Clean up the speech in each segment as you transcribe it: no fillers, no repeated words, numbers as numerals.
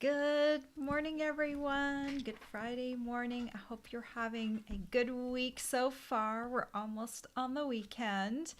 Good morning, everyone. Good Friday morning. I hope you're having a good week so far. We're almost on the weekend.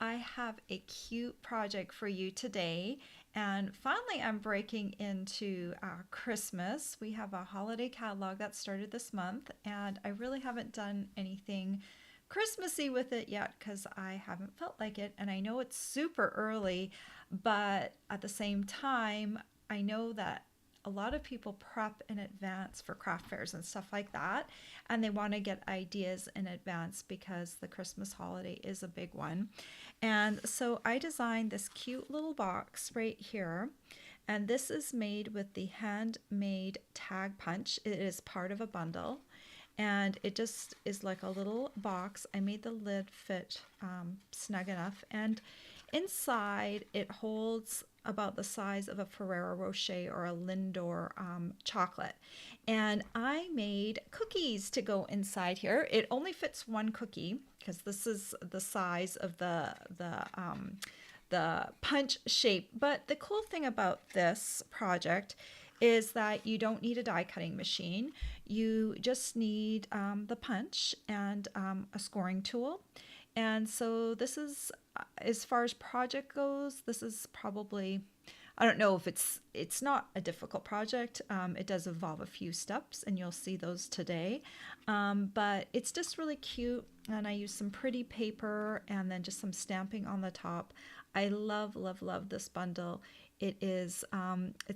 I have a cute project for you today. And finally, I'm breaking into Christmas. We have a holiday catalog that started this month, and I really haven't done anything Christmassy with it yet because I haven't felt like it. And I know it's super early, but at the same time, I know that a lot of people prep in advance for craft fairs and stuff like that, and they want to get ideas in advance because the Christmas holiday is a big one. And so I designed this cute little box right here, and this is made with the handmade tag punch. It is part of a bundle, and it just is like a little box. I made the lid fit snug enough, and inside it holds about the size of a Ferrero Rocher or a Lindor chocolate. And I made cookies to go inside here. It only fits one cookie because this is the size of the punch shape. But the cool thing about this project is that you don't need a die cutting machine. You just need the punch and a scoring tool. And so this is, as far as project goes, this is probably, I don't know if it's not a difficult project. It does involve a few steps, and you'll see those today. But it's just really cute, and I use some pretty paper and then just some stamping on the top. I love, love, love this bundle. It's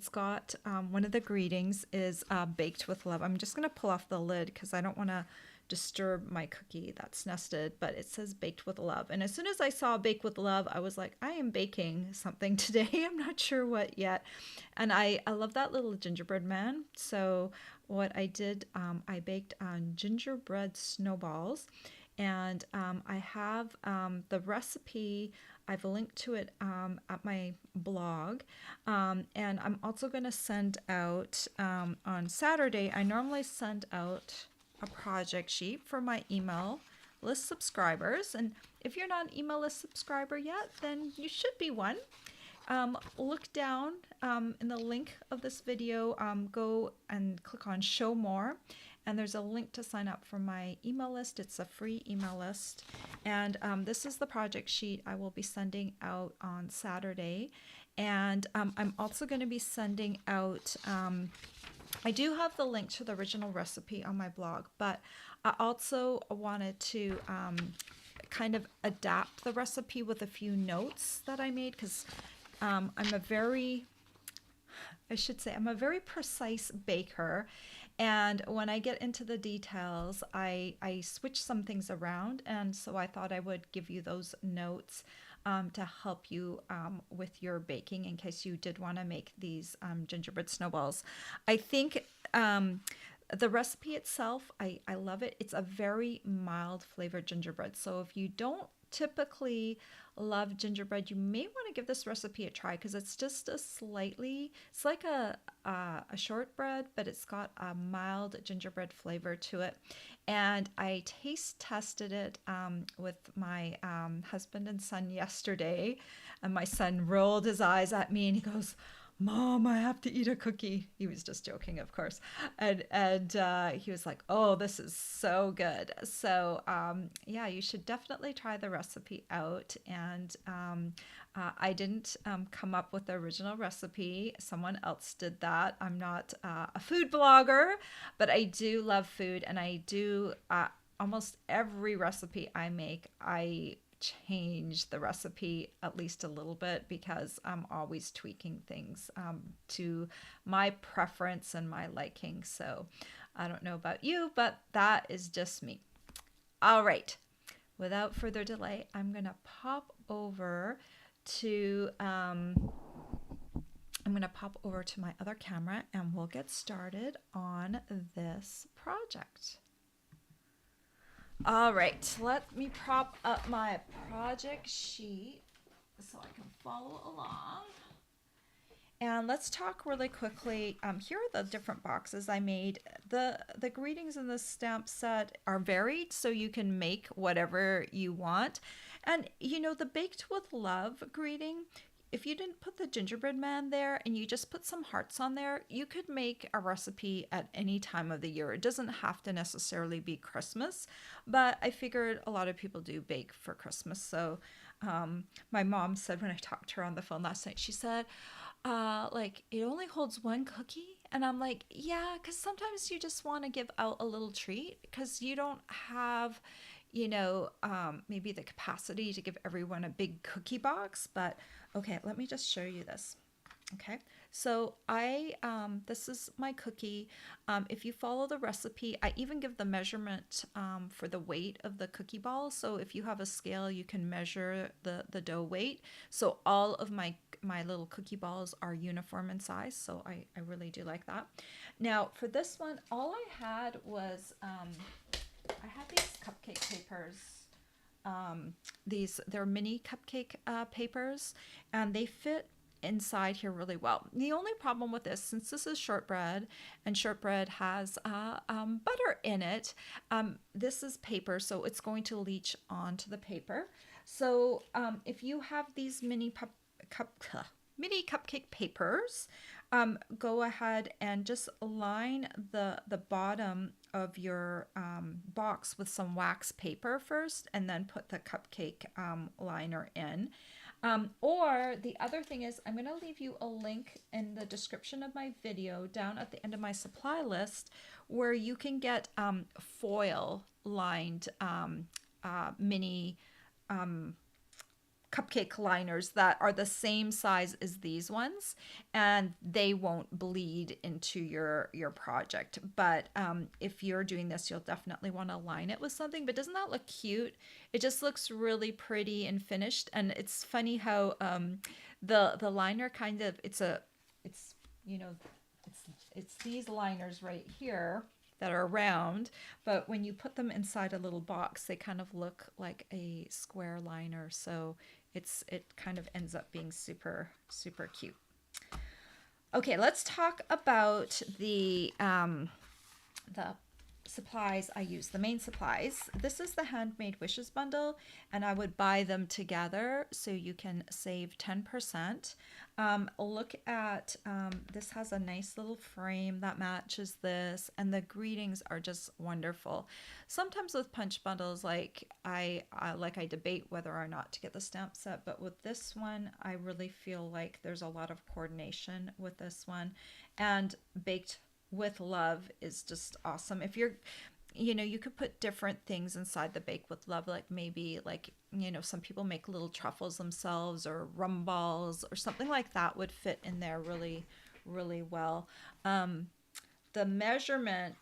got one of the greetings is baked with love. I'm just gonna pull off the lid because I don't want to disturb my cookie that's nested, but it says baked with love. And as soon as I saw baked with love, I was like, I am baking something today. I'm not sure what yet. And I love that little gingerbread man. So what I did, I baked on gingerbread snowballs. And I have the recipe. I've linked to it at my blog. And I'm also going to send out on Saturday. I normally send out a project sheet for my email list subscribers. And if you're not an email list subscriber yet, then you should be one. Look down in the link of this video, go and click on show more. And there's a link to sign up for my email list. It's a free email list. And this is the project sheet I will be sending out on Saturday. And I'm also going to be sending out I do have the link to the original recipe on my blog, but I also wanted to kind of adapt the recipe with a few notes that I made because I'm a very, I should say, I'm a very precise baker. And when I get into the details, I switch some things around. And so I thought I would give you those notes to help you with your baking in case you did want to make these gingerbread snowballs. I think the recipe itself, I love it. It's a very mild flavored gingerbread. So if you don't typically love gingerbread, you may want to give this recipe a try because it's just it's like a shortbread, but it's got a mild gingerbread flavor to it. And I taste tested it with my husband and son yesterday, and my son rolled his eyes at me and he goes, Mom, I have to eat a cookie. He was just joking, of course. And he was like, oh, this is so good. So yeah, you should definitely try the recipe out. And I didn't come up with the original recipe. Someone else did that. I'm not a food blogger, but I do love food. And I do almost every recipe I make, I change the recipe at least a little bit because I'm always tweaking things to my preference and my liking. So I don't know about you, but that is just me. All right. Without further delay, I'm going to pop over to my other camera and we'll get started on this project. All right, let me prop up my project sheet so I can follow along. And let's talk really quickly. Here are the different boxes I made. The greetings in the stamp set are varied, so you can make whatever you want. And you know, the Baked with Love greeting, if you didn't put the gingerbread man there and you just put some hearts on there, you could make a recipe at any time of the year. It doesn't have to necessarily be Christmas, but I figured a lot of people do bake for Christmas. So my mom said when I talked to her on the phone last night, she said, like it only holds one cookie. And I'm like, yeah, because sometimes you just want to give out a little treat because you don't have, maybe the capacity to give everyone a big cookie box. But okay, let me just show you this. Okay, so this is my cookie. If you follow the recipe, I even give the measurement for the weight of the cookie ball. So if you have a scale, you can measure the dough weight. So all of my little cookie balls are uniform in size. So I really do like that. Now for this one, all I had was, I had these cupcake papers. They're mini cupcake papers, and they fit inside here really well. The only problem with this, since this is shortbread and shortbread has butter in it, this is paper, so it's going to leach onto the paper. So if you have these mini cupcake papers, go ahead and just line the bottom of your box with some wax paper first, and then put the cupcake liner in. Or the other thing is, I'm going to leave you a link in the description of my video down at the end of my supply list where you can get foil lined mini cupcake liners that are the same size as these ones, and they won't bleed into your project. But if you're doing this, you'll definitely want to line it with something. But doesn't that look cute? It just looks really pretty and finished. And it's funny how the liner kind of, it's these liners right here that are round, but when you put them inside a little box, they kind of look like a square liner. So it kind of ends up being super, super cute. Okay, let's talk about the supplies I use, the main supplies. This is the Handmade Wishes bundle, and I would buy them together so you can save 10%. Look at, this has a nice little frame that matches this, and the greetings are just wonderful. Sometimes with punch bundles, like I debate whether or not to get the stamp set, but with this one, I really feel like there's a lot of coordination with this one, and baked with love is just awesome. If you're, you could put different things inside the bake with love, like maybe some people make little truffles themselves, or rum balls or something like that would fit in there really, really well. The measurement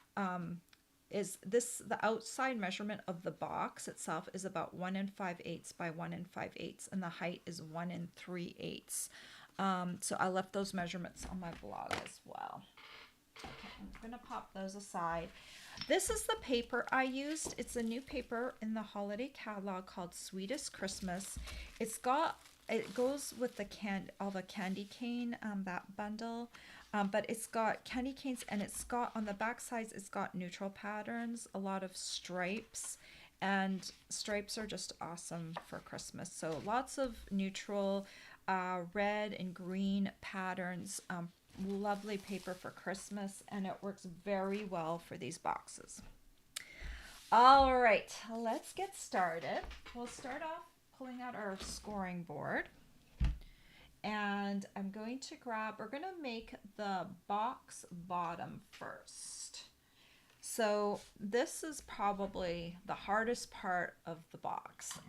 is this, the outside measurement of the box itself is about 1 5/8 by 1 5/8, and the height is 1 3/8. So I left those measurements on my blog as well. Okay, I'm going to pop those aside. This is the paper I used. It's a new paper in the holiday catalog called Sweetest Christmas. It goes with all the candy cane, that bundle. But it's got candy canes, and it's got on the back sides, it's got neutral patterns, a lot of stripes, and stripes are just awesome for Christmas. So lots of neutral red and green patterns. Lovely paper for Christmas, and it works very well for these boxes. All right, let's get started. We'll start off pulling out our scoring board, and we're going to make the box bottom first. So this is probably the hardest part of the box.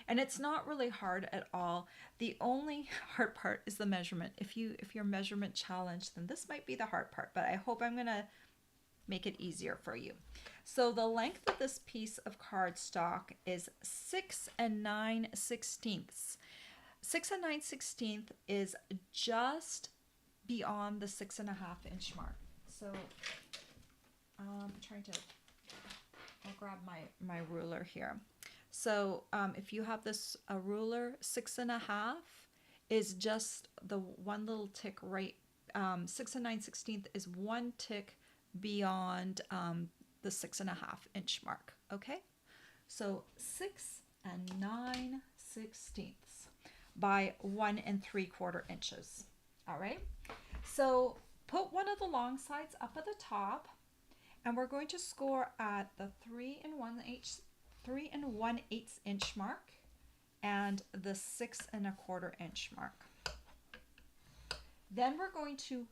And it's not really hard at all. The only hard part is the measurement. If you're measurement challenged, then this might be the hard part, but I hope I'm gonna make it easier for you. So the length of this piece of cardstock is 6 9/16. 6 9/16 is just beyond the 6.5-inch mark. So I'll grab my ruler here. So if you have a ruler, 6.5 is just the one little tick right. 6 9/16 is one tick beyond the 6.5-inch mark. Okay, so 6 9/16. by 1 3/4 inches. All right. So put one of the long sides up at the top, and we're going to score at the 3 1/8 inch mark and the 6 1/4 inch mark. Then we're going to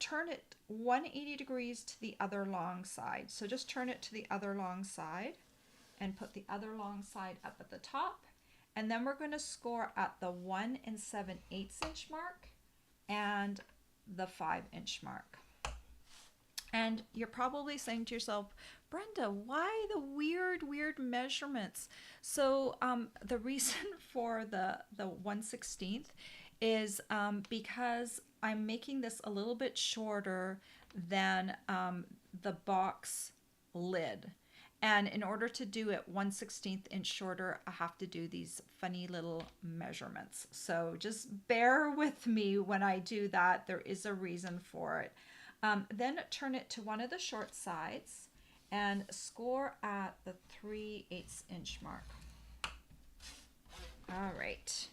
turn it 180 degrees to the other long side. So just turn it to the other long side and put the other long side up at the top. And then we're going to score at the 1 7/8 inch mark and the 5 inch mark. And you're probably saying to yourself, Brenda, why the weird measurements? So the reason for the 1/16 is because I'm making this a little bit shorter than the box lid. And in order to do it 1/16 inch shorter, I have to do these funny little measurements. So just bear with me when I do that. There is a reason for it. Then turn it to one of the short sides and score at the 3/8 inch mark. All right.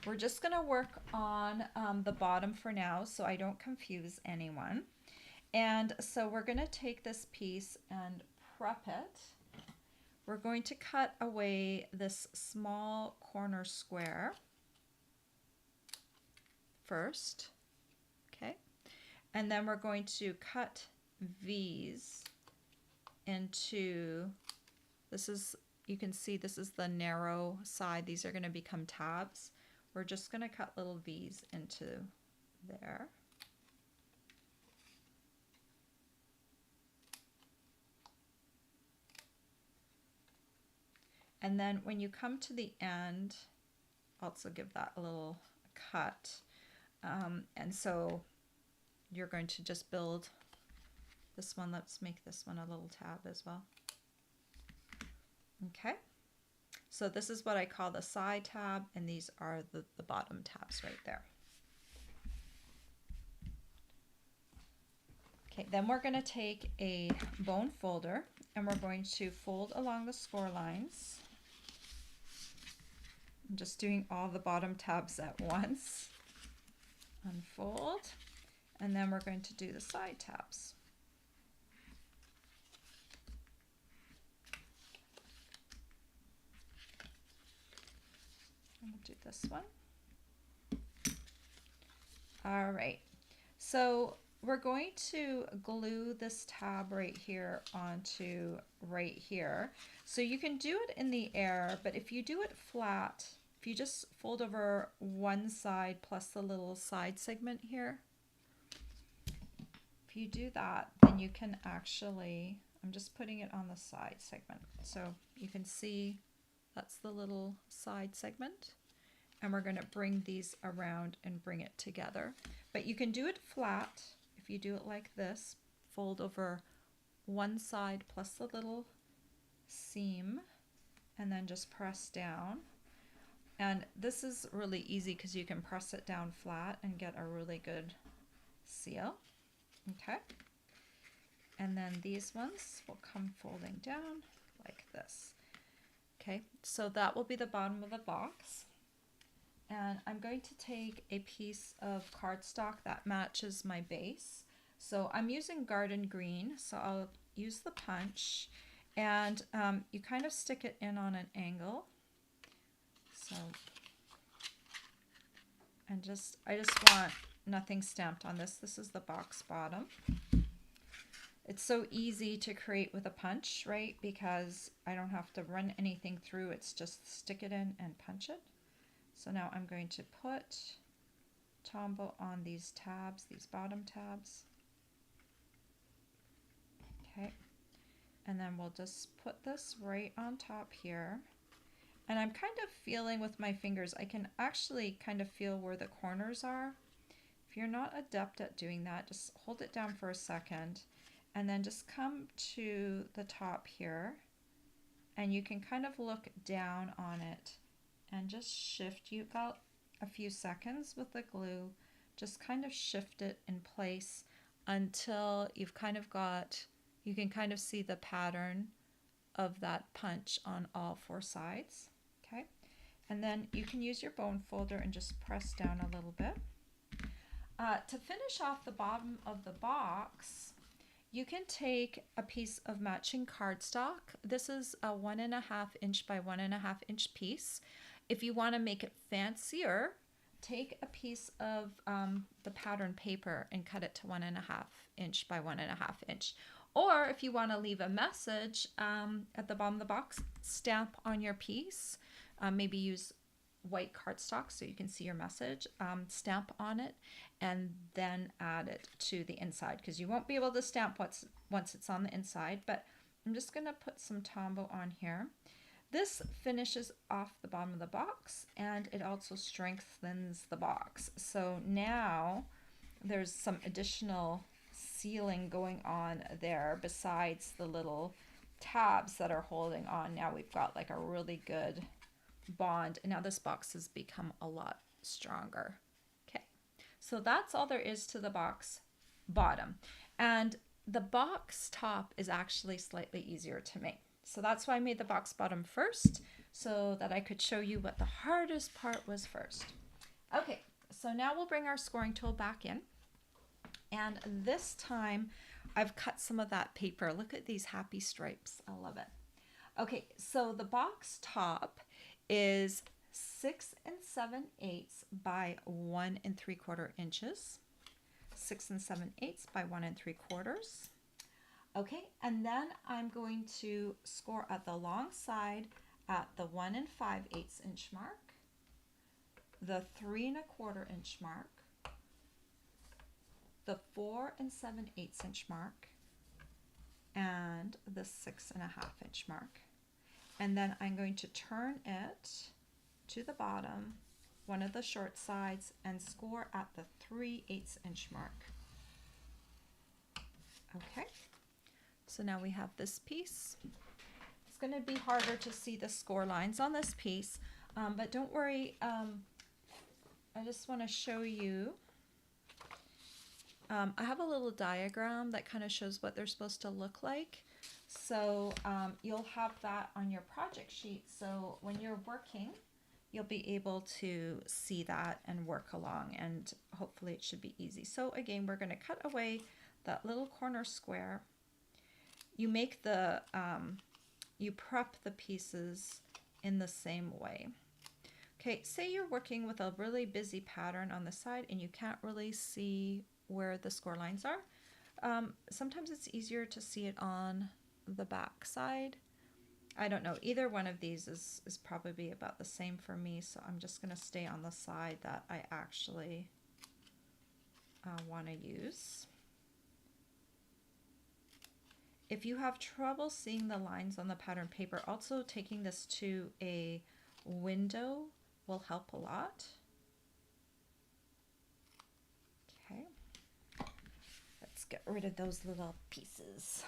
We're just going to work on the bottom for now so I don't confuse anyone. And so we're going to take this piece and prep it. We're going to cut away this small corner square first. Okay. And then we're going to cut V's into, this is, you can see this is the narrow side. These are going to become tabs. We're just going to cut little V's into there. And then when you come to the end, also give that a little cut. And so you're going to just build this one. Let's make this one a little tab as well. Okay. So this is what I call the side tab, and these are the bottom tabs right there. Okay, then we're going to take a bone folder and we're going to fold along the score lines. I'm just doing all the bottom tabs at once. Unfold, and then we're going to do the side tabs. And we'll do this one. All right, so we're going to glue this tab right here onto right here. So you can do it in the air, but if you do it flat, if you just fold over one side plus the little side segment here, if you do that, then you can actually, I'm just putting it on the side segment. So you can see that's the little side segment. And we're going to bring these around and bring it together. But you can do it flat. If you do it like this, fold over one side plus the little seam and then just press down. And this is really easy because you can press it down flat and get a really good seal. Okay. And then these ones will come folding down like this. Okay, so that will be the bottom of the box. And I'm going to take a piece of cardstock that matches my base. So I'm using garden green, so I'll use the punch, and you kind of stick it in on an angle. So, and I just want nothing stamped on this. This is the box bottom. It's so easy to create with a punch, right? Because I don't have to run anything through. It's just stick it in and punch it. So now I'm going to put Tombow on these tabs, these bottom tabs. Okay, and then we'll just put this right on top here. And I'm kind of feeling with my fingers, I can actually kind of feel where the corners are. If you're not adept at doing that, just hold it down for a second and then just come to the top here, and you can kind of look down on it and just shift. You got a few seconds with the glue, just kind of shift it in place until you've kind of got, you can kind of see the pattern of that punch on all four sides. Okay, And then you can use your bone folder and just press down a little bit. To finish off the bottom of the box, you can take a piece of matching cardstock. This is a 1.5 inch by 1.5 inch piece. If you want to make it fancier, take a piece of the pattern paper and cut it to 1.5 inch by 1.5 inch. Or if you want to leave a message at the bottom of the box, stamp on your piece. Maybe use white cardstock so you can see your message. Stamp on it and then add it to the inside, because you won't be able to stamp once it's on the inside. But I'm just going to put some Tombow on here. This finishes off the bottom of the box, and it also strengthens the box. So now there's some additional sealing going on there besides the little tabs that are holding on. Now we've got like a really good bond, and now this box has become a lot stronger. Okay, so that's all there is to the box bottom, and the box top is actually slightly easier to make. So that's why I made the box bottom first, so that I could show you what the hardest part was first. Okay, so now we'll bring our scoring tool back in, and this time I've cut some of that paper. Look at these happy stripes. I love it. Okay, so the box top is 6 7/8 by 1 3/4 inches. 6 7/8 by 1 3/4. Okay, and then I'm going to score at the long side at the 1 5/8 inch mark, the 3 1/4 inch mark, the 4 7/8 inch mark, and the 6 1/2 inch mark. And then I'm going to turn it to the bottom, one of the short sides, and score at the 3/8 inch mark. Okay. So now we have this piece. It's going to be harder to see the score lines on this piece, but don't worry. I just want to show you. I have a little diagram that kind of shows what they're supposed to look like. So you'll have that on your project sheet. So when you're working, you'll be able to see that and work along, and hopefully it should be easy. So again, we're going to cut away that little corner square. You make the, you prep the pieces in the same way. Okay, say you're working with a really busy pattern on the side and you can't really see where the score lines are. Sometimes it's easier to see it on the back side. I don't know, either one of these is probably about the same for me, so I'm just going to stay on the side that I actually want to use. If you have trouble seeing the lines on the pattern paper, also taking this to a window will help a lot. Okay, let's get rid of those little pieces.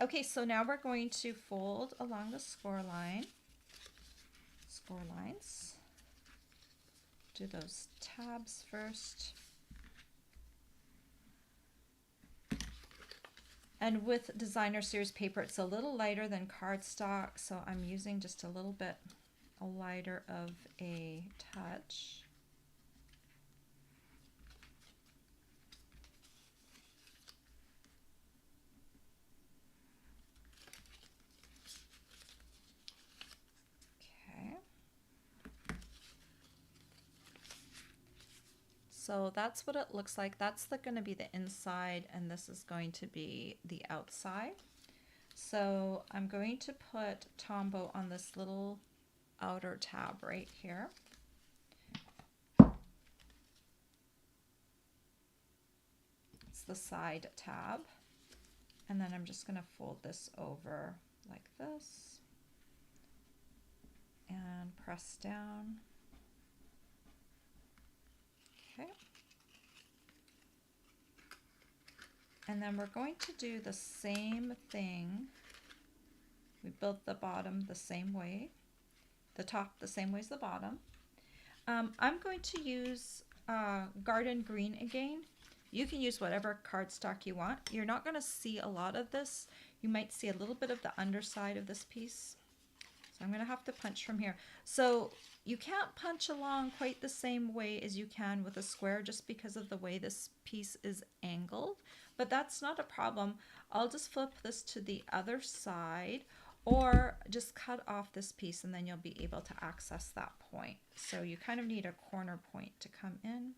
Okay, so now we're going to fold along the score lines. Do those tabs first. And with designer series paper, it's a little lighter than cardstock, so I'm using just a little bit lighter of a touch. Okay. So that's what it looks like. That's going to be the inside, and this is going to be the outside. So I'm going to put Tombow on this little outer tab right here. It's the side tab. And then I'm just going to fold this over like this and press down. Okay. And then we're going to do the same thing. We built the bottom the same way, the top the same way as the bottom. I'm going to use garden green again. You can use whatever cardstock you want. You're not going to see a lot of this. You might see a little bit of the underside of this piece. So I'm going to have to punch from here. So you can't punch along quite the same way as you can with a square just because of the way this piece is angled, but that's not a problem. I'll just flip this to the other side or just cut off this piece and then you'll be able to access that point. So you kind of need a corner point to come in.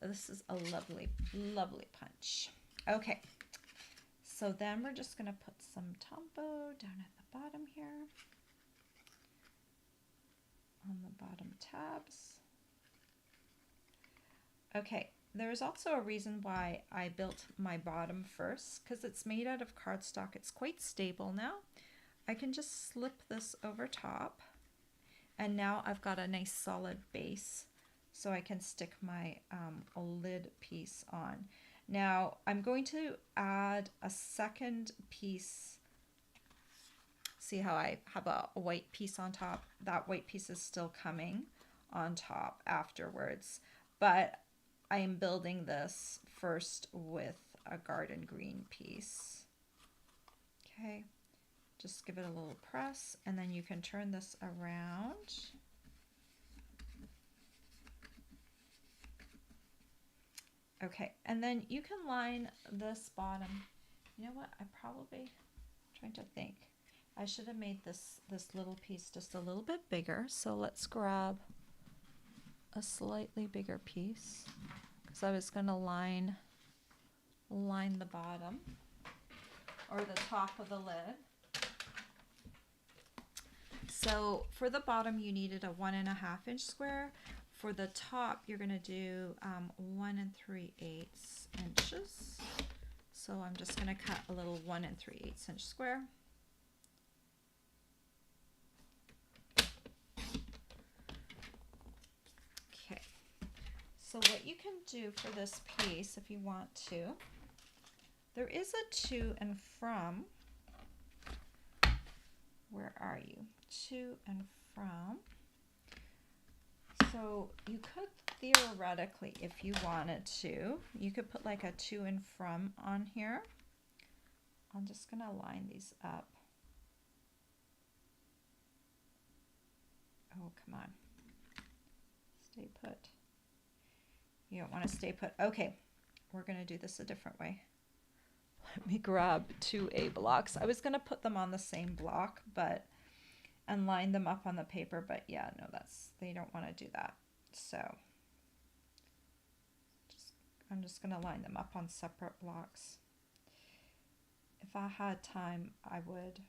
This is a lovely, lovely punch. Okay, so then we're just going to put some Tombow down at the bottom here, on the bottom tabs. Okay, there's also a reason why I built my bottom first, because it's made out of cardstock. It's quite stable now. I can just slip this over top, and now I've got a nice solid base, so I can stick my lid piece on. Now I'm going to add a second piece. See how I have a white piece on top? That white piece is still coming on top afterwards, but I am building this first with a garden green piece. Okay, just give it a little press and then you can turn this around. Okay, and then you can line this bottom. You know what, I'm trying to think. I should have made this little piece just a little bit bigger. So let's grab a slightly bigger piece because I was going to line the bottom or the top of the lid. So for the bottom you needed a 1 1/2 inch square. For the top you're going to do 1 3/8 inches. So I'm just going to cut a little 1 3/8 inch square. Okay, so what you can do for this piece if you want to, there is a to and from. Where are you? To and from. So you could theoretically, if you wanted to, you could put like a to and from on here. I'm just going to line these up. Oh, come on. Stay put. You don't want to stay put. Okay, we're going to do this a different way. Let me grab 2 A blocks. I was going to put them on the same block, and line them up on the paper, but yeah, no, they don't want to do that. So I'm just going to line them up on separate blocks. If I had time, I would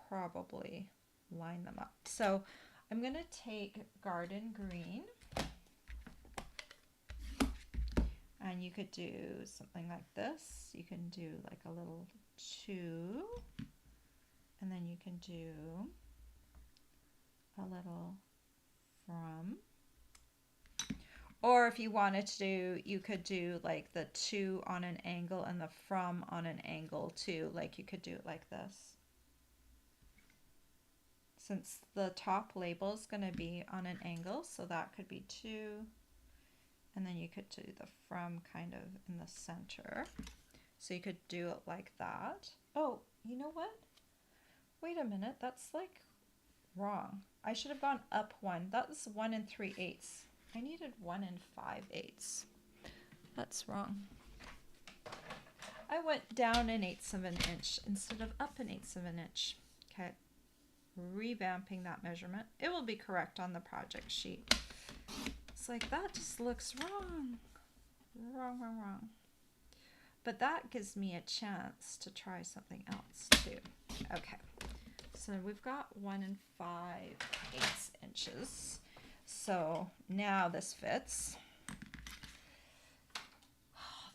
probably line them up. So I'm going to take garden green, and you could do something like this. You can do like a little to, and then you can do a little from, or if you wanted to, you could do like the to on an angle and the from on an angle too. Like you could do it like this. Since the top label is going to be on an angle, so that could be to, and then you could do the from kind of in the center. So you could do it like that. Oh, you know what? Wait a minute, that's like wrong. I should have gone up 1. That was 1 3/8. I needed 1 5/8. That's wrong. I went down 1/8 of an inch instead of up 1/8 of an inch. Okay, revamping that measurement. It will be correct on the project sheet. It's like that just looks wrong. Wrong. But that gives me a chance to try something else too. Okay. So we've got 1 5/8 inches. So now this fits.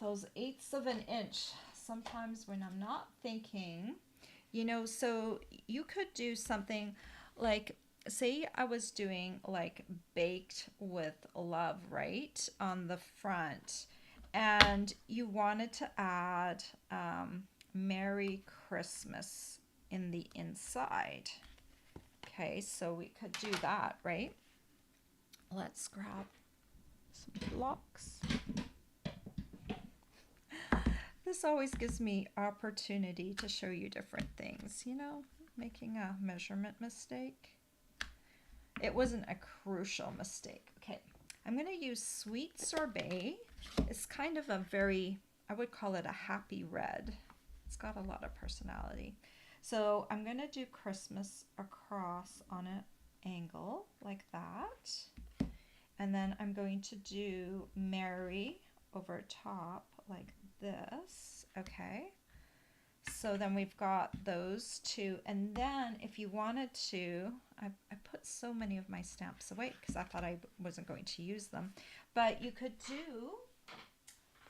Those 1/8 of an inch. Sometimes when I'm not thinking, so you could do something like, say I was doing like baked with love, right, on the front, and you wanted to add Merry Christmas in the inside. Okay, so we could do that, right? Let's grab some blocks. This always gives me opportunity to show you different things, you know, making a measurement mistake. It wasn't a crucial mistake. Okay, I'm going to use Sweet Sorbet. It's kind of a very, I would call it a happy red. It's got a lot of personality. So I'm going to do Christmas across on an angle like that. And then I'm going to do Merry over top like this. Okay. So then we've got those two. And then if you wanted to, I put so many of my stamps away because I thought I wasn't going to use them. But you could do,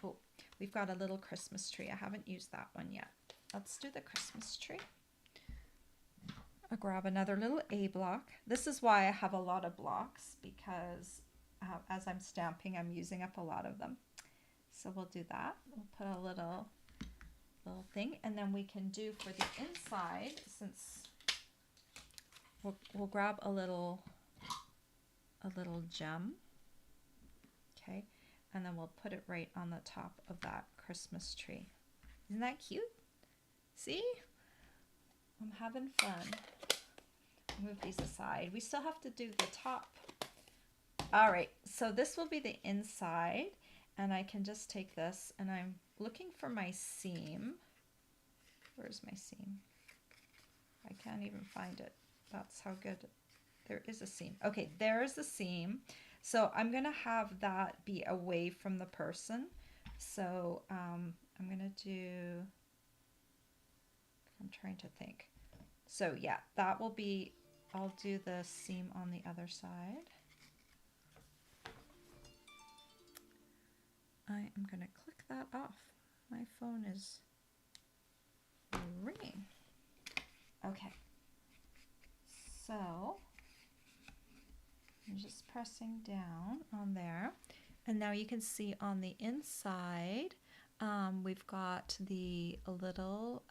oh, we've got a little Christmas tree. I haven't used that one yet. Let's do the Christmas tree. I'll grab another little A block. This is why I have a lot of blocks, because as I'm stamping, I'm using up a lot of them. So we'll do that. We'll put a little thing, and then we can do for the inside, since we'll grab a little gem. Okay, and then we'll put it right on the top of that Christmas tree. Isn't that cute? See? I'm having fun. Move these aside. We still have to do the top. All right, so this will be the inside, and I can just take this, and I'm looking for my seam. Where's my seam? I can't even find it. That's how good. There is a seam. Okay, there's the seam. So I'm gonna have that be away from the person. So I'm gonna do, I'm trying to think. So yeah, that will be, I'll do the seam on the other side. I am gonna click that off. My phone is ringing. Okay, so I'm just pressing down on there, and now you can see on the inside we've got the little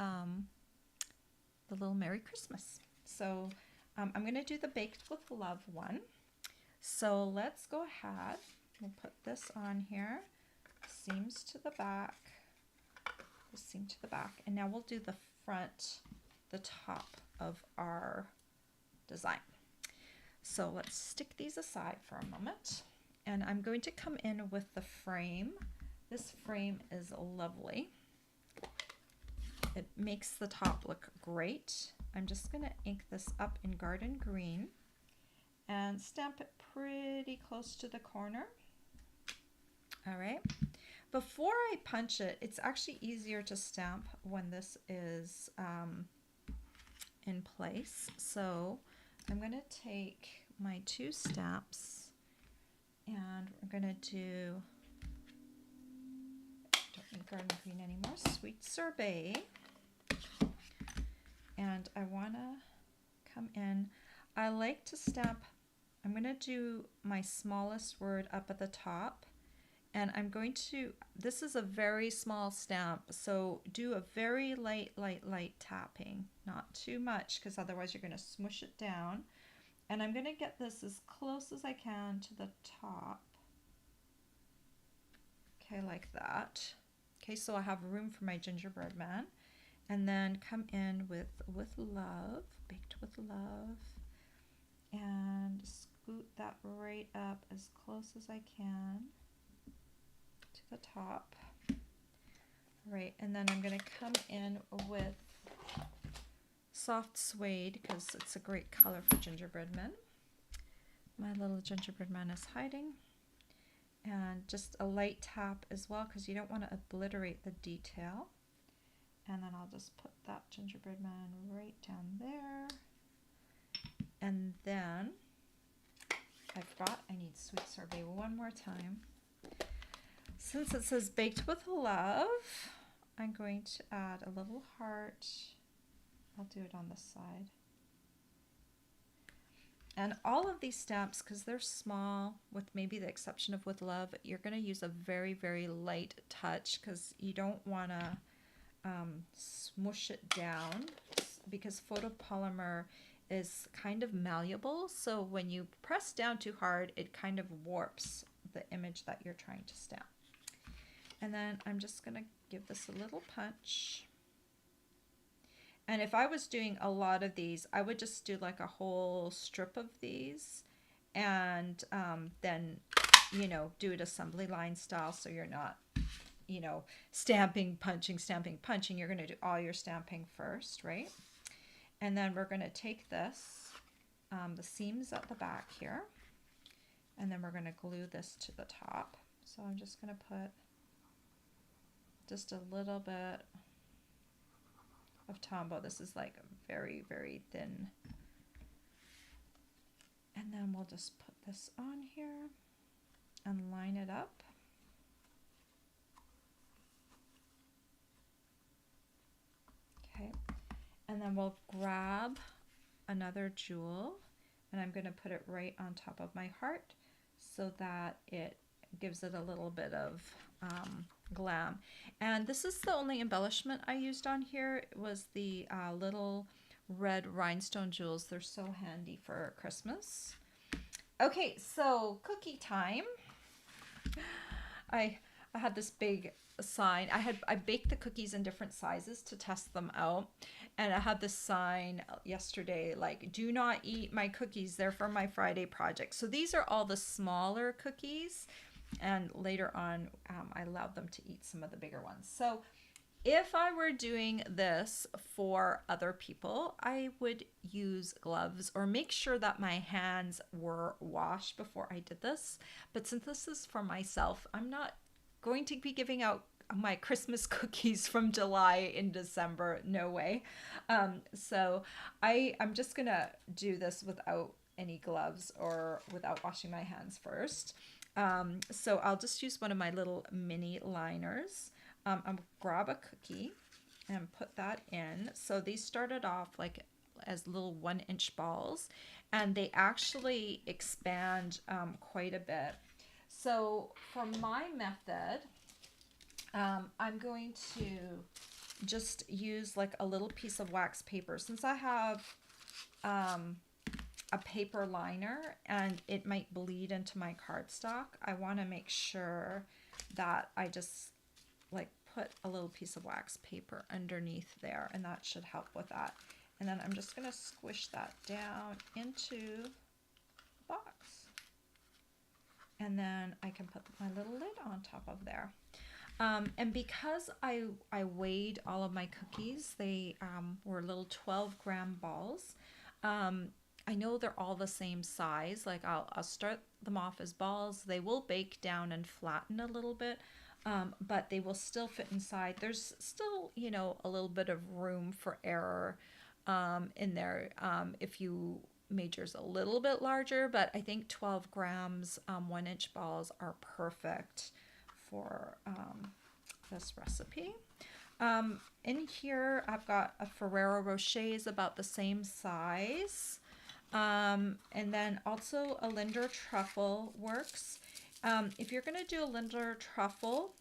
Merry Christmas. So I'm going to do the Baked with Love one. So let's go ahead. We'll put this on here. Seams to the back. The seam to the back, and now we'll do the front, the top of our design. So let's stick these aside for a moment, and I'm going to come in with the frame. This frame is lovely. It makes the top look great. I'm just going to ink this up in garden green and stamp it pretty close to the corner. All right. Before I punch it, it's actually easier to stamp when this is in place. So I'm going to take my two stamps, and we're going to do, don't need garden green anymore, Sweet Sorbet. And I want to come in, I like to stamp, I'm going to do my smallest word up at the top. And I'm going to, this is a very small stamp, so do a very light tapping, not too much, because otherwise you're going to smush it down. And I'm going to get this as close as I can to the top. Okay, like that. Okay, so I have room for my gingerbread man. And then come in with love, baked with love. And scoot that right up as close as I can to the top. Right, and then I'm going to come in with soft suede, because it's a great color for gingerbread men. My little gingerbread man is hiding. And just a light tap as well, because you don't want to obliterate the detail. And then I'll just put that gingerbread man right down there. And then I need Sweet Sorbet one more time. Since it says Baked with Love, I'm going to add a little heart. I'll do it on the side. And all of these stamps, because they're small, with maybe the exception of With Love, you're going to use a very, very light touch, because you don't want to smush it down, because photopolymer is kind of malleable. So when you press down too hard, it kind of warps the image that you're trying to stamp. And then I'm just going to give this a little punch. And if I was doing a lot of these, I would just do like a whole strip of these and then, you know, do it assembly line style so you're not, you know, stamping, punching, stamping, punching. You're going to do all your stamping first, right? And then we're going to take this, the seams at the back here, and then we're going to glue this to the top. So I'm just going to put just a little bit of Tombow. This is like very, very thin. And then we'll just put this on here and line it up. Okay, and then we'll grab another jewel and I'm going to put it right on top of my heart so that it gives it a little bit of glam. And this is the only embellishment I used on here. It was the little red rhinestone jewels. They're so handy for Christmas. Okay, so cookie time. I had this big sign. I baked the cookies in different sizes to test them out, and I had this sign yesterday like, do not eat my cookies, they're for my Friday project. So these are all the smaller cookies, and later on I allowed them to eat some of the bigger ones. So if I were doing this for other people, I would use gloves or make sure that my hands were washed before I did this. But since this is for myself, I'm not going to be giving out my Christmas cookies from July in December. No way. So I'm just going to do this without any gloves or without washing my hands first. So I'll just use one of my little mini liners. I'll grab a cookie and put that in. So these started off like as little 1-inch balls, and they actually expand quite a bit. So for my method, I'm going to just use like a little piece of wax paper. Since I have a paper liner and it might bleed into my cardstock, I want to make sure that I just like put a little piece of wax paper underneath there, and that should help with that. And then I'm just going to squish that down into the box. And then I can put my little lid on top of there. And because I weighed all of my cookies, they were little 12-gram balls. I know they're all the same size. Like I'll start them off as balls. They will bake down and flatten a little bit. But they will still fit inside. There's still, you know, a little bit of room for error in there if you made yours a little bit larger, but I think 12 grams 1-inch balls are perfect for this recipe. In here, I've got a Ferrero Rocher's about the same size. And then also a Linder truffle works. If you're going to do a Linder truffle,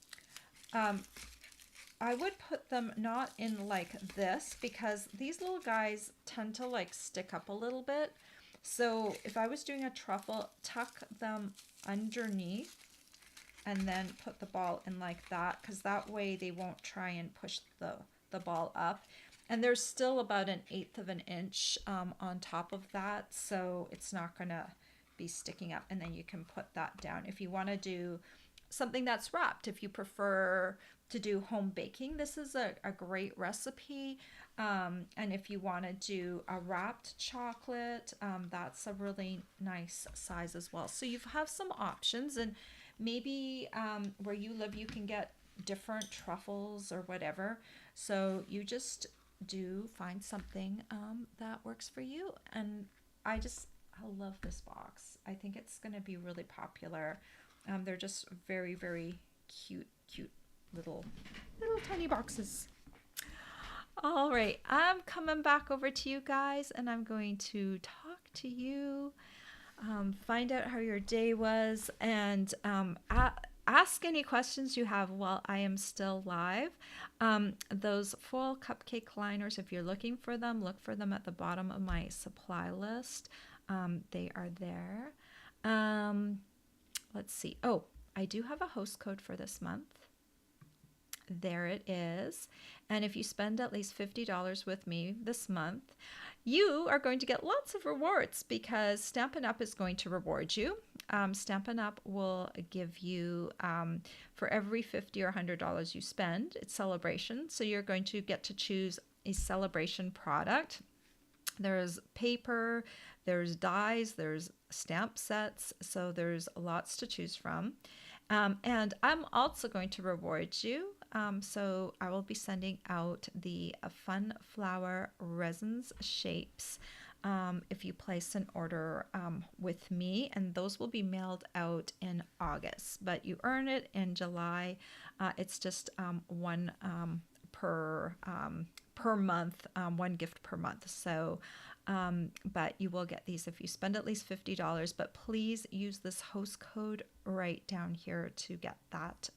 I would put them not in like this because these little guys tend to like stick up a little bit. So if I was doing a truffle, tuck them underneath and then put the ball in like that, because that way they won't try and push the ball up. And there's still about 1/8 of an inch on top of that, so it's not gonna be sticking up. And then you can put that down if you want to do something that's wrapped. If you prefer to do home baking, this is a great recipe. And if you want to do a wrapped chocolate, that's a really nice size as well. So you have some options, and maybe where you live you can get different truffles or whatever. So you just do find something that works for you. And I love this box. I think it's going to be really popular. They're just very, very cute little tiny boxes. All right, I'm coming back over to you guys, and I'm going to talk to you, find out how your day was, and ask any questions you have while I am still live. Those foil cupcake liners, if you're looking for them, look for them at the bottom of my supply list. They are there. Let's see. Oh, I do have a host code for this month. There it is. And if you spend at least $50 with me this month, you are going to get lots of rewards because Stampin' Up! Is going to reward you. Stampin' Up! Will give you, for every $50 or $100 you spend, it's celebration. So you're going to get to choose a celebration product. There's paper, there's dies, there's stamp sets, so there's lots to choose from. And I'm also going to reward you. So I will be sending out the Fun Flower Resins Shapes if you place an order with me, and those will be mailed out in August. But you earn it in July. It's just one per month, one gift per month. So, but you will get these if you spend at least $50. But please use this host code right down here to get that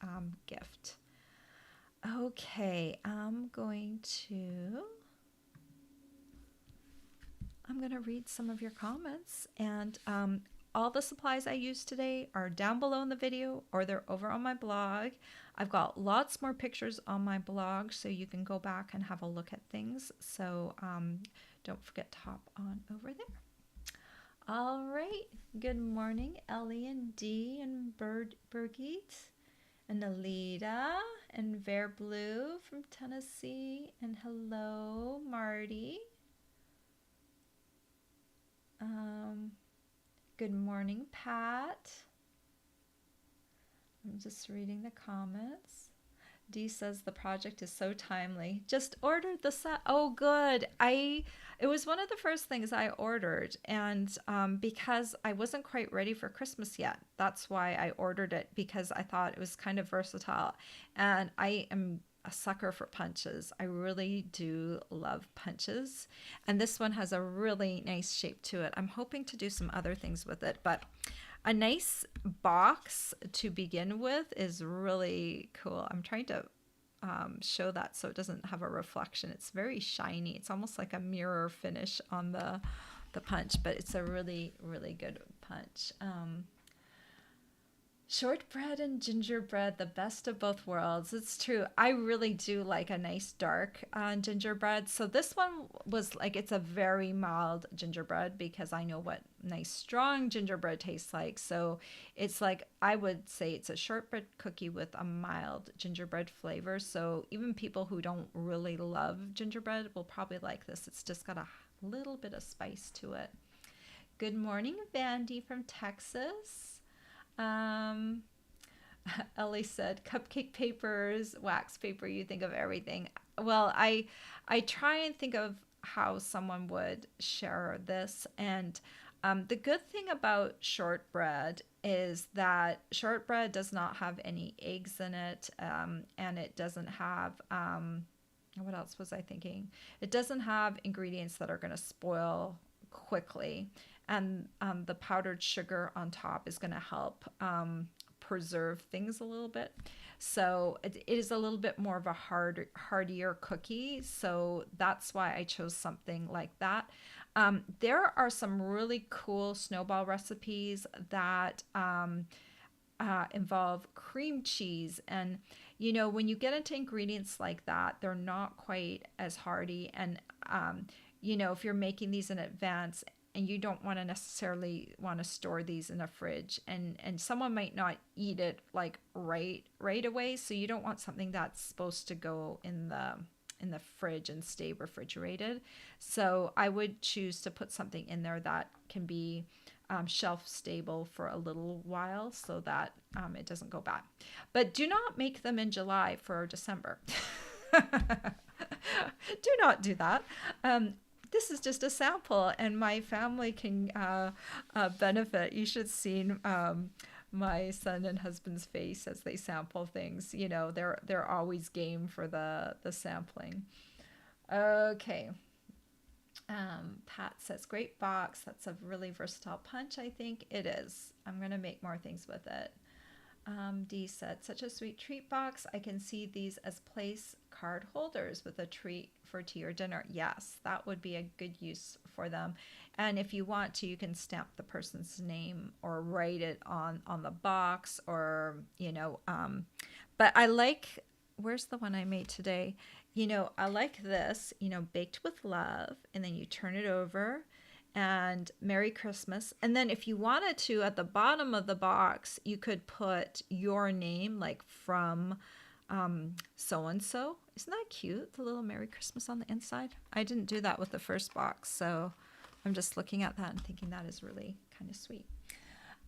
gift. Okay, I'm going to read some of your comments, and all the supplies I used today are down below in the video, or they're over on my blog. I've got lots more pictures on my blog, so you can go back and have a look at things. So don't forget to hop on over there. All right. Good morning, Ellie and Dee and Birgit and Alita and Ver Blue from Tennessee. And hello, Marty. Good morning, Pat. I'm just reading the comments. Dee says the project is so timely. Just ordered the set. Oh, good. It was one of the first things I ordered, and because I wasn't quite ready for Christmas yet, that's why I ordered it, because I thought it was kind of versatile, and I am a sucker for punches. I really do love punches, and this one has a really nice shape to it. I'm hoping to do some other things with it, but a nice box to begin with is really cool. I'm trying to show that so it doesn't have a reflection. It's very shiny. It's almost like a mirror finish on the punch, but it's a really, really good punch. Shortbread and gingerbread, the best of both worlds. It's true. I really do like a nice dark gingerbread. So this one was like, it's a very mild gingerbread because I know what nice strong gingerbread tastes like. So it's like, I would say it's a shortbread cookie with a mild gingerbread flavor. So even people who don't really love gingerbread will probably like this. It's just got a little bit of spice to it. Good morning, Vandy from Texas. Ellie said, cupcake papers, wax paper, you think of everything. Well, I try and think of how someone would share this. And the good thing about shortbread is that shortbread does not have any eggs in it. And it doesn't have, what else was I thinking? It doesn't have ingredients that are going to spoil quickly. And the powdered sugar on top is going to help preserve things a little bit. So it is a little bit more of a hardier cookie. So that's why I chose something like that. There are some really cool Snowball recipes that involve cream cheese. And, you know, when you get into ingredients like that, they're not quite as hardy. And, you know, if you're making these in advance, and you don't want to necessarily want to store these in a fridge, and someone might not eat it like right away, so you don't want something that's supposed to go in the fridge and stay refrigerated. So I would choose to put something in there that can be shelf stable for a little while so that it doesn't go bad. But do not make them in July for December. Do not do that. This is just a sample, and my family can benefit. You should have seen my son and husband's face as they sample things. You know, they're always game for the sampling. Okay. Pat says, great box. That's a really versatile punch, I think. It is. I'm going to make more things with it. Dee said, such a sweet treat box. I can see these as place card holders with a treat for tea or dinner. Yes, that would be a good use for them. And if you want to, you can stamp the person's name or write it on the box, or, you know, but I like where's the one I made today? I like this, baked with love, and then you turn it over and Merry Christmas. And then if you wanted to, at the bottom of the box, you could put your name, like from so and so. Isn't that cute? The little Merry Christmas on the inside. I didn't do that with the first box, so I'm just looking at that and thinking that is really kind of sweet.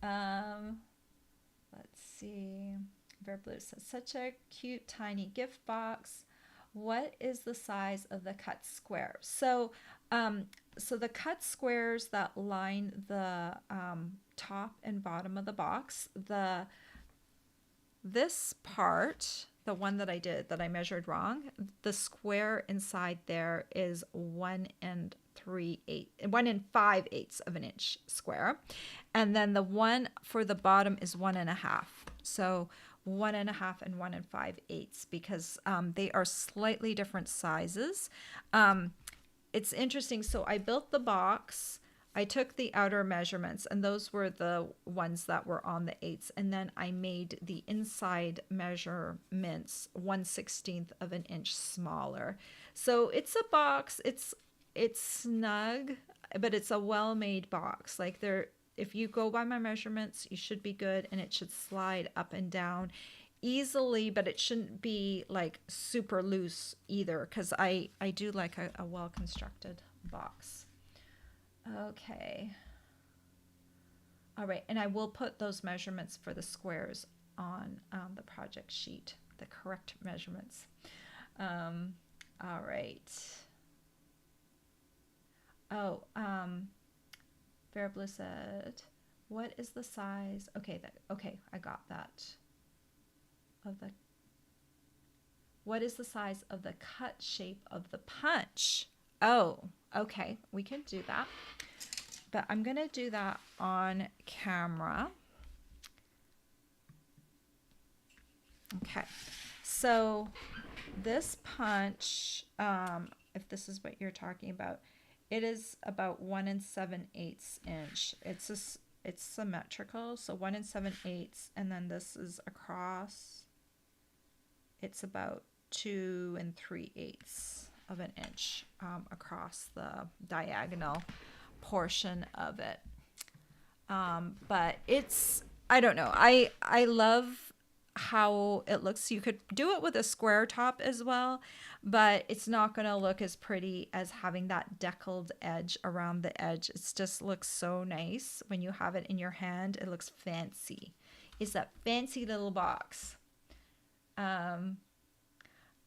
Let's see. Bear Blue says, such a cute tiny gift box. What is the size of the cut square? So the cut squares that line the top and bottom of the box, this part, the one that I did that I measured wrong, the square inside there is 1 5/8 of an inch square, and then the one for the bottom is 1.5. So 1.5 and 1 5/8 because they are slightly different sizes. It's interesting. So I built the box. I took the outer measurements, and those were the ones that were on the 8s. And then I made the inside measurements 1/16 of an inch smaller. So it's a box. It's snug, but it's a well-made box. Like if you go by my measurements, you should be good, and it should slide up and down easily, but it shouldn't be like super loose either, because I do like a well-constructed box. Okay. All right, and I will put those measurements for the squares on the project sheet, the correct measurements. All right. Oh, Bear Blue said, what is the size? Okay, I got that. What is the size of the cut shape of the punch? Oh, okay, we can do that. But I'm going to do that on camera. Okay, so this punch, if this is what you're talking about, it is about 1 7/8 inch. It's symmetrical, so 1 7/8, and then this is across. It's about 2 3/8 of an inch across the diagonal portion of it. But I don't know. I love how it looks. You could do it with a square top as well, but it's not going to look as pretty as having that deckled edge around the edge. It just looks so nice when you have it in your hand. It looks fancy. It's a fancy little box.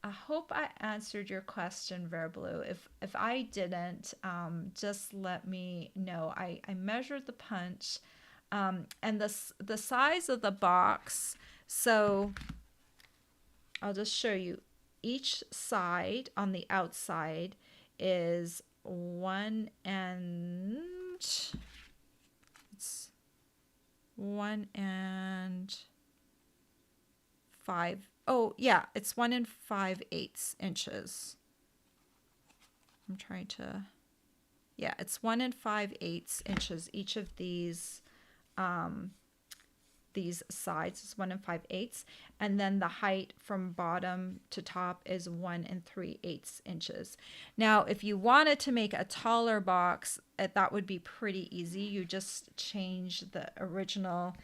I hope I answered your question, Verblue. If I didn't, just let me know. I measured the punch, and the size of the box. So I'll just show you. Each side on the outside is 1 and 5. Oh, yeah, it's 1 5/8 inches. I'm trying to, yeah, it's 1 5/8 inches. Each of these sides is 1 5/8, and then the height from bottom to top is 1 3/8 inches. Now, if you wanted to make a taller box, that would be pretty easy. You just change the original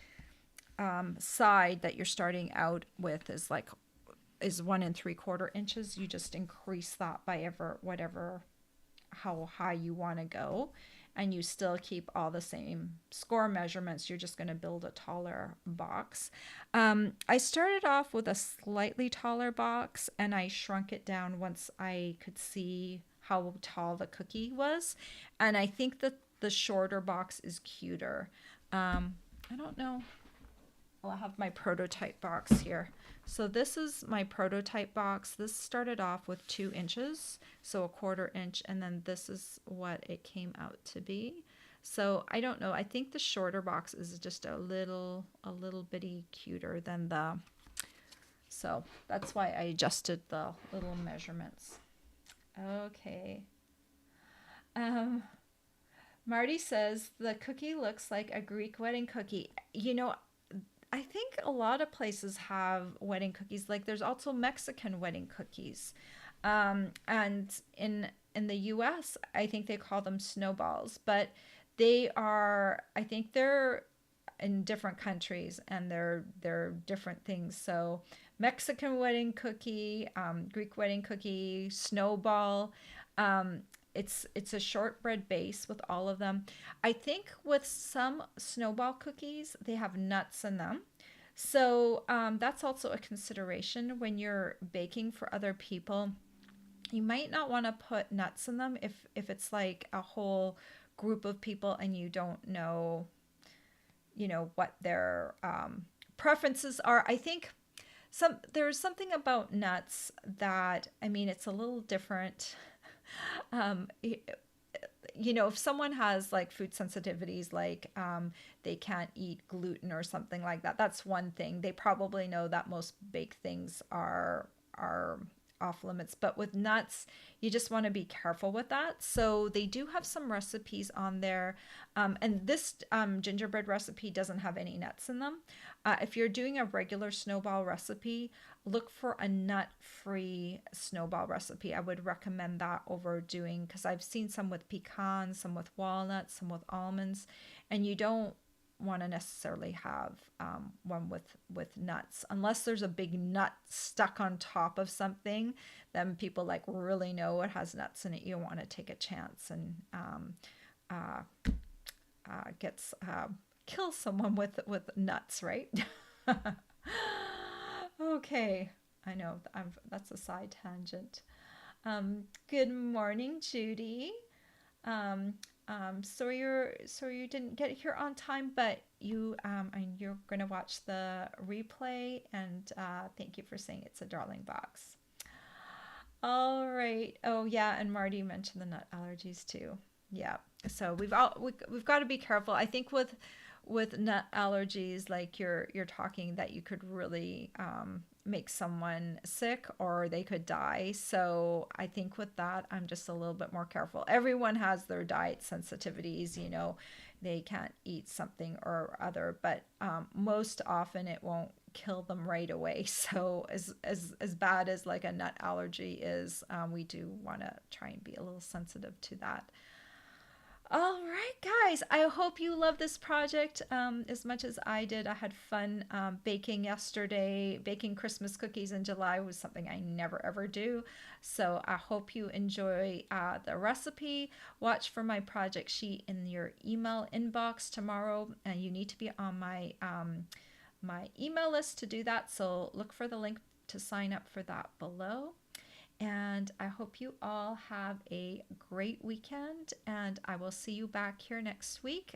side that you're starting out with is 1 3/4 inches. You just increase that by how high you want to go, and you still keep all the same score measurements. You're just going to build a taller box. I started off with a slightly taller box, and I shrunk it down once I could see how tall the cookie was, and I think that the shorter box is cuter. I don't know. I'll have my prototype box here. So this is my prototype box. This started off with 2 inches, so 1/4 inch, and then this is what it came out to be. So I don't know. I think the shorter box is just a little bitty cuter than so that's why I adjusted the little measurements. Okay. Marty says the cookie looks like a Greek wedding cookie. I think a lot of places have wedding cookies. Like there's also Mexican wedding cookies. And in the US, I think they call them snowballs, but they are, I think they're in different countries and they're different things. So Mexican wedding cookie, Greek wedding cookie, snowball. Um, it's a shortbread base with all of them. I think with some snowball cookies, they have nuts in them. So that's also a consideration when you're baking for other people. You might not want to put nuts in them if it's like a whole group of people and you don't know, what their preferences are. I think there's something about nuts that, I mean, it's a little different. um, if someone has like food sensitivities, like they can't eat gluten or something like that, that's one thing. They probably know that most baked things are off limits. But with nuts, you just want to be careful with that. So they do have some recipes on there. And this gingerbread recipe doesn't have any nuts in them. If you're doing a regular snowball recipe, look for a nut-free snowball recipe. I would recommend that over doing, because I've seen some with pecans, some with walnuts, some with almonds, and you don't want to necessarily have one with nuts unless there's a big nut stuck on top of something. Then people like really know it has nuts in it. You want to take a chance and uh, gets kill someone with nuts, right? Okay, I know that's a side tangent. Good morning, Judy. Um, sorry you didn't get here on time, but and you're gonna watch the replay, and thank you for saying it's a darling box. All right. Oh yeah, and Marty mentioned the nut allergies too. Yeah. So we've got to be careful. I think with nut allergies, like you're talking that you could really make someone sick or they could die. So I think with that, I'm just a little bit more careful. Everyone has their diet sensitivities, they can't eat something or other, but most often it won't kill them right away. So as bad as like a nut allergy is, we do want to try and be a little sensitive to that. All right, guys. I hope you love this project as much as I did. I had fun baking yesterday. Baking Christmas cookies in July was something I never ever do. So I hope you enjoy the recipe. Watch for my project sheet in your email inbox tomorrow. And you need to be on my email list to do that. So look for the link to sign up for that below. And I hope you all have a great weekend. And I will see you back here next week.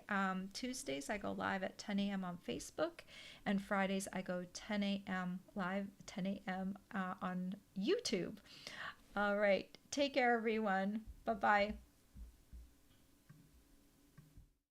Tuesdays, I go live at 10 a.m. on Facebook. And Fridays, I go 10 a.m. live, 10 a.m. On YouTube. All right. Take care, everyone. Bye bye.